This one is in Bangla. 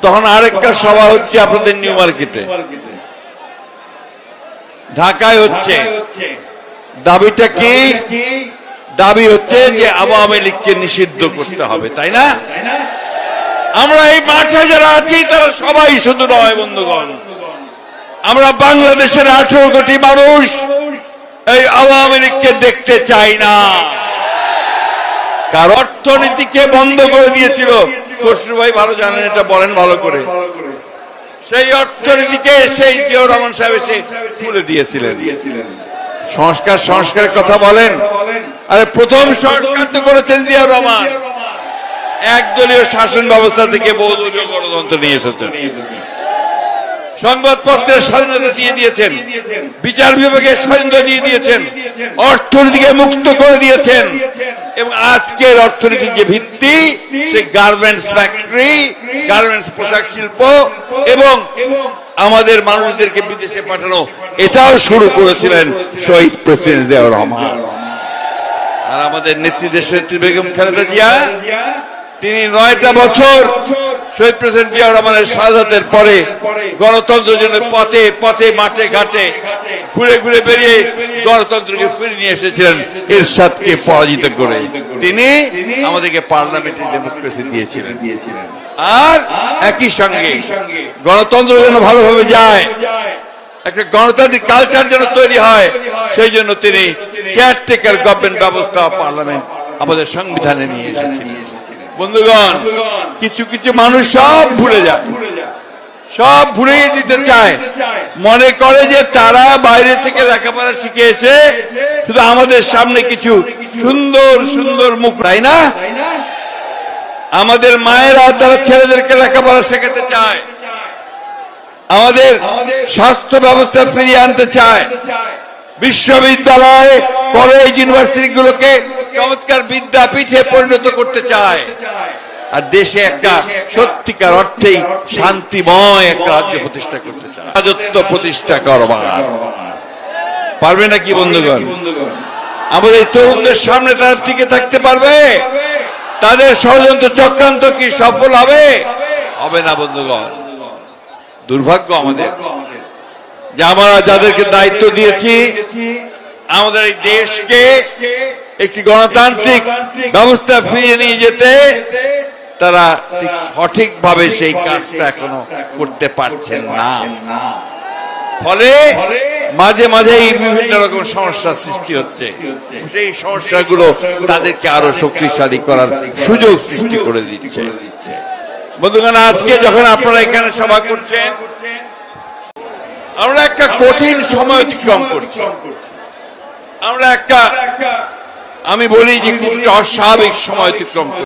তখন আরেকটা সভা হচ্ছে আপনাদের নিউ মার্কেটে, ঢাকায় হচ্ছে। দাবিটা কি? দাবি হচ্ছে যে আওয়ামী লীগকে নিষিদ্ধ করতে হবে, তাই না? আমরা এই মাঠে যারা আছি তারা সবাই শুধু নয় বন্ধুগণ, আমরা বাংলাদেশের 18 কোটি মানুষ এই আওয়ামী লীগকে দেখতে চাই না। কার অর্থনীতিকে বন্ধ করে দিয়েছিল, খসরু ভাই ভালো জানেন, এটা বলেন ভালো করে। সেই অর্থনীতিকে সেই জিয়াউর রহমান সাহেব এসে খুলে দিয়েছিলেন। সংস্কারের কথা বলেন, আরে প্রথম সংস্কার তো করেছেন জিয়াউর রহমান, একদলীয় শাসন ব্যবস্থা থেকে বহুদলীয় গণতন্ত্র নিয়ে এসেছেন। সংবাদপত্রের স্বাধীনতা দিয়ে দিয়েছেন, বিচার বিভাগের স্বাধীনতা দিয়ে দিয়েছেন, অর্থনীতিকে মুক্ত করে দিয়েছেন। এবং আজকের অর্থনীতির যে ভিত্তি, সেই গার্মেন্টস ফ্যাক্টরি, গার্মেন্টস পোশাক শিল্প এবং আমাদের মানুষদেরকে বিদেশে পাঠানো, এটাও শুরু করেছিলেন শহীদ প্রেসিডেন্ট জিয়াউর রহমান। আর আমাদের নেত্রী দেশনেত্রী বেগম খালেদা জিয়া, তিনি 9টা বছর শহীদ প্রেসিডেন্ট জিয়াউর রহমানের শাহাদাতের পরে গণতন্ত্রের জন্য পথে পথে মাঠে ঘাটে ঘুরে ঘুরে বেরিয়ে গণতন্ত্রকে ফিরিয়ে নিয়ে এসেছিলেন এরশাদকে পরাজিত করে। তিনি আমাদেরকে পার্লামেন্টারি ডেমোক্রেসি দিয়েছিলেন। আর একই সঙ্গে গণতন্ত্র যেন ভালোভাবে যায়, একটা গণতান্ত্রিক কালচার যেন তৈরি হয়, সেই জন্য তিনি কেয়ারটেকার গভর্নমেন্ট ব্যবস্থা পার্লামেন্ট আমাদের সংবিধানে নিয়ে এসেছিলেন। বন্ধুগণ, কিছু কিছু মানুষ সব ভুলে যায়, সব ভুলিয়ে দিতে চায়, মনে করে যে তারা বাইরে থেকে লেখাপড়া শিখে এসে শুধু আমাদের সামনে কিছু সুন্দর সুন্দর মুখ, তাই না? আমাদের মায়েরা তারা ছেলেদেরকে লেখাপড়া শেখাতে চায়, আমাদের স্বাস্থ্য ব্যবস্থা ফিরিয়ে আনতে চায়, বিশ্ববিদ্যালয় কলেজ ইউনিভার্সিটি গুলোকে চমৎকার বিদ্যাপীঠে পরিণত করতে চায়, আর দেশে একটা সত্যিকার অর্থেই শান্তিময় একটা রাজ্য প্রতিষ্ঠা করতে চায়, রাজত্ব প্রতিষ্ঠা করবার। পারবে নাকি বন্ধুগণ? আমাদের তরুণদের সামনে তারা টিকে থাকতে পারবে? তাদের ষড়যন্ত্র চক্রান্ত কি সফল হবে? হবে না বন্ধুগণ। দুর্ভাগ্য আমাদের যে আমরা যাদেরকে দায়িত্ব দিয়েছি আমাদের এই দেশকে একটি গণতান্ত্রিক ব্যবস্থা ফিরিয়ে নিয়ে যেতে, তারা সঠিকভাবে সেই কাজটা এখনো করতে পারছেন না। ফলে মাঝে মাঝেই বিভিন্ন রকম সমস্যার সৃষ্টি হচ্ছে। সেই সমস্যাগুলো তাদেরকে আরো শক্তিশালী করার সুযোগ সৃষ্টি করে দিচ্ছে। বন্ধুগণ, আজকে যখন আপনারা এখানে সভা করছেন, আমরা একটা কঠিন সময় অতিক্রম করছি। আমরা একটা, আমি বলি যে অস্বাভাবিক সময় অতিক্রম করছি।